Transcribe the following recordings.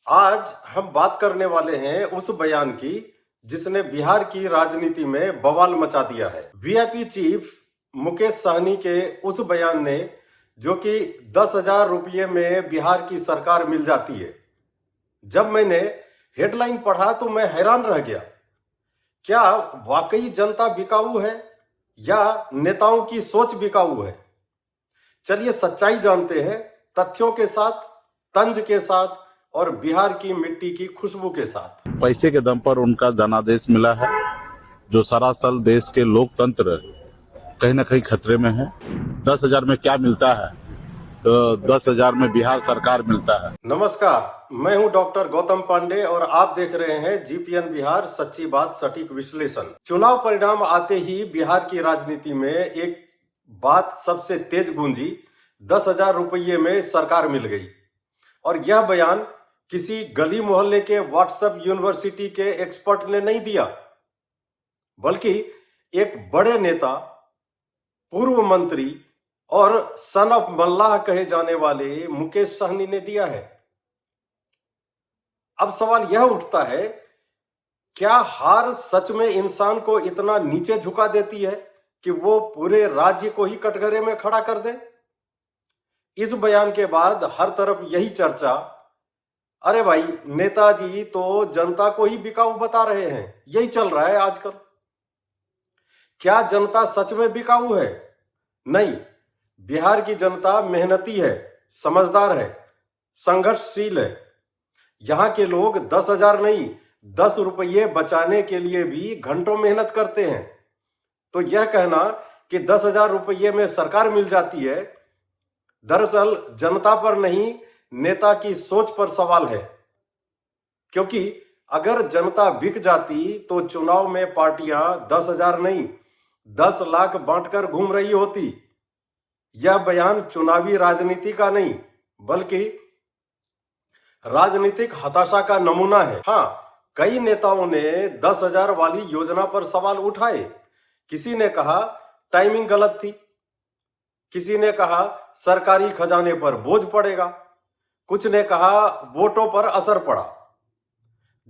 आज हम बात करने वाले हैं उस बयान की जिसने बिहार की राजनीति में बवाल मचा दिया है। वीआईपी चीफ मुकेश सहनी के उस बयान ने, जो कि 10,000 रुपये में बिहार की सरकार मिल जाती है। जब मैंने हेडलाइन पढ़ा तो मैं हैरान रह गया। क्या वाकई जनता बिकाऊ है या नेताओं की सोच बिकाऊ है? चलिए सच्चाई जानते हैं, तथ्यों के साथ, तंज के साथ और बिहार की मिट्टी की खुशबू के साथ। पैसे के दम पर उनका धनादेश मिला है, जो सरासल देश के लोकतंत्र कहीं न कहीं खतरे में है। 10,000 में क्या मिलता है तो 10,000 में बिहार सरकार मिलता है। नमस्कार, मैं हूं डॉक्टर गौतम पांडे और आप देख रहे हैं जीपीएन बिहार, सच्ची बात सटीक विश्लेषण। चुनाव परिणाम आते ही बिहार की राजनीति में एक बात सबसे तेज गूंजी, 10,000 रुपये में सरकार मिल गई। और यह बयान किसी गली मोहल्ले के व्हाट्सएप यूनिवर्सिटी के एक्सपर्ट ने नहीं दिया, बल्कि एक बड़े नेता, पूर्व मंत्री और सन ऑफ मल्लाह कहे जाने वाले मुकेश सहनी ने दिया है। अब सवाल यह उठता है, क्या हार सच में इंसान को इतना नीचे झुका देती है कि वो पूरे राज्य को ही कटघरे में खड़ा कर दे? इस बयान के बाद हर तरफ यही चर्चा, अरे भाई नेताजी तो जनता को ही बिकाऊ बता रहे हैं, यही चल रहा है आजकल। क्या जनता सच में बिकाऊ है? नहीं, बिहार की जनता मेहनती है, समझदार है, संघर्षशील है। यहां के लोग 10,000 नहीं, 10 रुपये बचाने के लिए भी घंटों मेहनत करते हैं। तो यह कहना कि 10,000 रुपये में सरकार मिल जाती है, दरअसल जनता पर नहीं, नेता की सोच पर सवाल है। क्योंकि अगर जनता बिक जाती तो चुनाव में पार्टियां 10,000 नहीं, 10 लाख बांटकर घूम रही होती। यह बयान चुनावी राजनीति का नहीं, बल्कि राजनीतिक हताशा का नमूना है। हाँ, कई नेताओं ने 10,000 वाली योजना पर सवाल उठाए। किसी ने कहा टाइमिंग गलत थी, किसी ने कहा सरकारी खजाने पर बोझ पड़ेगा, कुछ ने कहा वोटों पर असर पड़ा।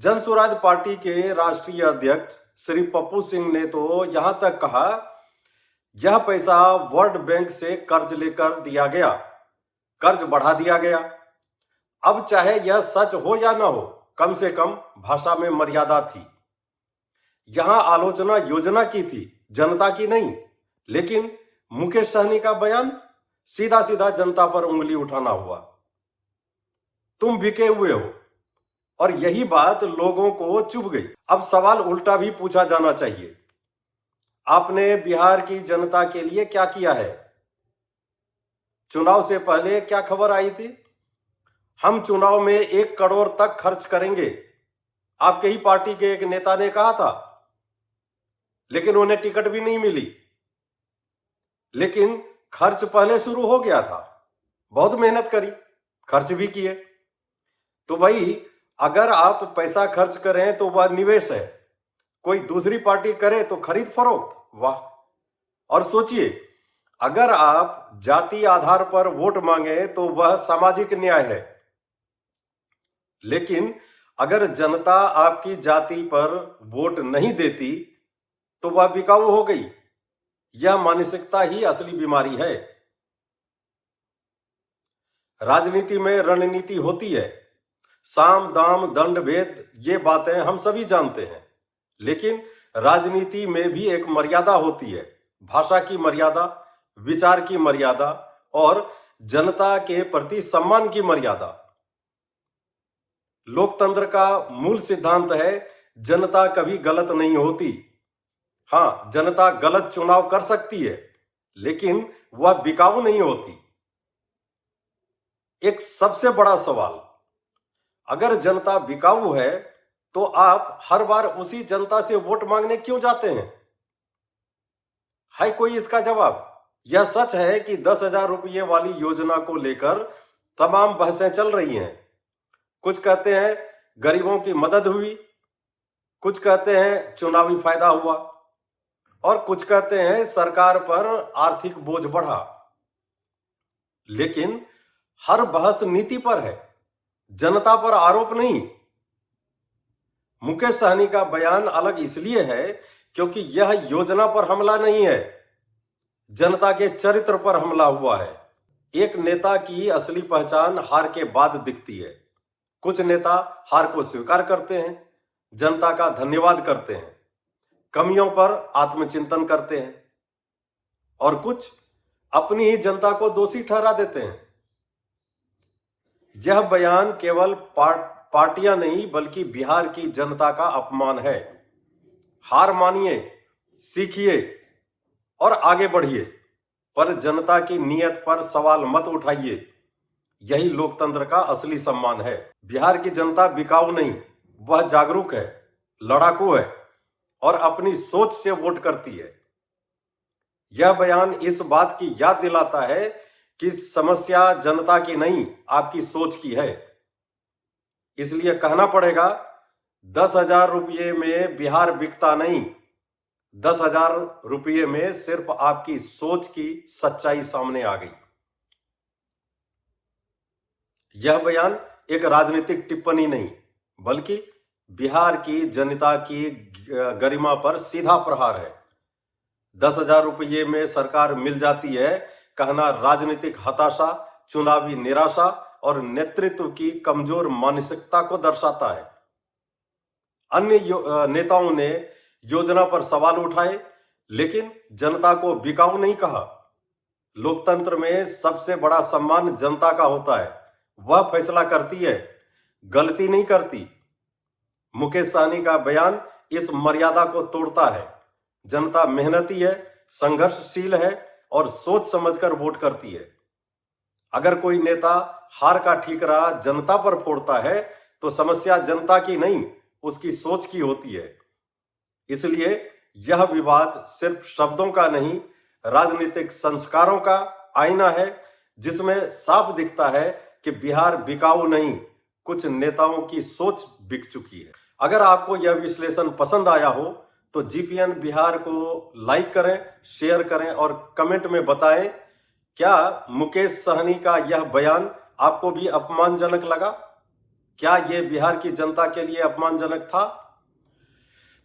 जनसुराज पार्टी के राष्ट्रीय अध्यक्ष श्री पप्पू सिंह ने तो यहां तक कहा, यह पैसा वर्ल्ड बैंक से कर्ज लेकर दिया गया, कर्ज बढ़ा दिया गया। अब चाहे यह सच हो या न हो, कम से कम भाषा में मर्यादा थी। यहां आलोचना योजना की थी, जनता की नहीं। लेकिन मुकेश सहनी का बयान सीधा सीधा जनता पर उंगली उठाना हुआ। तुम बिके हुए हो, और यही बात लोगों को चुभ गई। अब सवाल उल्टा भी पूछा जाना चाहिए, आपने बिहार की जनता के लिए क्या किया है? चुनाव से पहले क्या खबर आई थी? हम चुनाव में 1 करोड़ तक खर्च करेंगे, आपके ही पार्टी के एक नेता ने कहा था। लेकिन उन्हें टिकट भी नहीं मिली। लेकिन खर्च पहले शुरू हो गया था, बहुत मेहनत करी, खर्च भी किए। तो भाई, अगर आप पैसा खर्च करें तो वह निवेश है, कोई दूसरी पार्टी करे तो खरीद फरोख्त, वाह। और सोचिए, अगर आप जाति आधार पर वोट मांगे तो वह सामाजिक न्याय है। लेकिन अगर जनता आपकी जाति पर वोट नहीं देती तो वह बिकाऊ हो गई। यह मानसिकता ही असली बीमारी है। राजनीति में रणनीति होती है, साम दाम दंड भेद, ये बातें हम सभी जानते हैं। लेकिन राजनीति में भी एक मर्यादा होती है, भाषा की मर्यादा, विचार की मर्यादा और जनता के प्रति सम्मान की मर्यादा। लोकतंत्र का मूल सिद्धांत है, जनता कभी गलत नहीं होती। हां, जनता गलत चुनाव कर सकती है, लेकिन वह बिकाऊ नहीं होती। एक सबसे बड़ा सवाल, अगर जनता बिकाऊ है तो आप हर बार उसी जनता से वोट मांगने क्यों जाते हैं? है कोई इसका जवाब? यह सच है कि 10,000 रुपये वाली योजना को लेकर तमाम बहसें चल रही हैं। कुछ कहते हैं गरीबों की मदद हुई, कुछ कहते हैं चुनावी फायदा हुआ, और कुछ कहते हैं सरकार पर आर्थिक बोझ बढ़ा। लेकिन हर बहस नीति पर है, जनता पर आरोप नहीं। मुकेश सहनी का बयान अलग इसलिए है क्योंकि यह योजना पर हमला नहीं है, जनता के चरित्र पर हमला हुआ है। एक नेता की असली पहचान हार के बाद दिखती है। कुछ नेता हार को स्वीकार करते हैं, जनता का धन्यवाद करते हैं, कमियों पर आत्मचिंतन करते हैं, और कुछ अपनी ही जनता को दोषी ठहरा देते हैं। यह बयान केवल पार्टियां नहीं बल्कि बिहार की जनता का अपमान है। हार मानिए, सीखिए और आगे बढ़िए, पर जनता की नीयत पर सवाल मत उठाइए। यही लोकतंत्र का असली सम्मान है। बिहार की जनता बिकाऊ नहीं, वह जागरूक है, लड़ाकू है और अपनी सोच से वोट करती है। यह बयान इस बात की याद दिलाता है कि समस्या जनता की नहीं, आपकी सोच की है। इसलिए कहना पड़ेगा, 10,000 रुपये में बिहार बिकता नहीं, 10,000 रुपये में सिर्फ आपकी सोच की सच्चाई सामने आ गई। यह बयान एक राजनीतिक टिप्पणी नहीं बल्कि बिहार की जनता की गरिमा पर सीधा प्रहार है। 10,000 रुपये में सरकार मिल जाती है कहना राजनीतिक हताशा, चुनावी निराशा और नेतृत्व की कमजोर मानसिकता को दर्शाता है। अन्य नेताओं ने योजना पर सवाल उठाए लेकिन जनता को बिकाऊ नहीं कहा। लोकतंत्र में सबसे बड़ा सम्मान जनता का होता है, वह फैसला करती है, गलती नहीं करती। मुकेश सहनी का बयान इस मर्यादा को तोड़ता है। जनता मेहनती है, संघर्षशील है और सोच समझकर वोट करती है। अगर कोई नेता हार का ठीकरा जनता पर फोड़ता है तो समस्या जनता की नहीं, उसकी सोच की होती है। इसलिए यह विवाद सिर्फ शब्दों का नहीं, राजनीतिक संस्कारों का आईना है, जिसमें साफ दिखता है कि बिहार बिकाऊ नहीं, कुछ नेताओं की सोच बिक चुकी है। अगर आपको यह विश्लेषण पसंद आया हो तो जीपीएन बिहार को लाइक करें, शेयर करें और कमेंट में बताएं, क्या मुकेश सहनी का यह बयान आपको भी अपमानजनक लगा? क्या यह बिहार की जनता के लिए अपमानजनक था?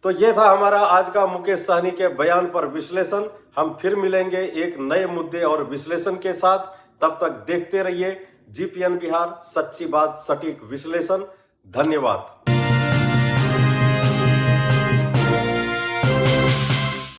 तो यह था हमारा आज का मुकेश सहनी के बयान पर विश्लेषण। हम फिर मिलेंगे एक नए मुद्दे और विश्लेषण के साथ। तब तक देखते रहिए जीपीएन बिहार, सच्ची बात, सटीक विश्लेषण। धन्यवाद।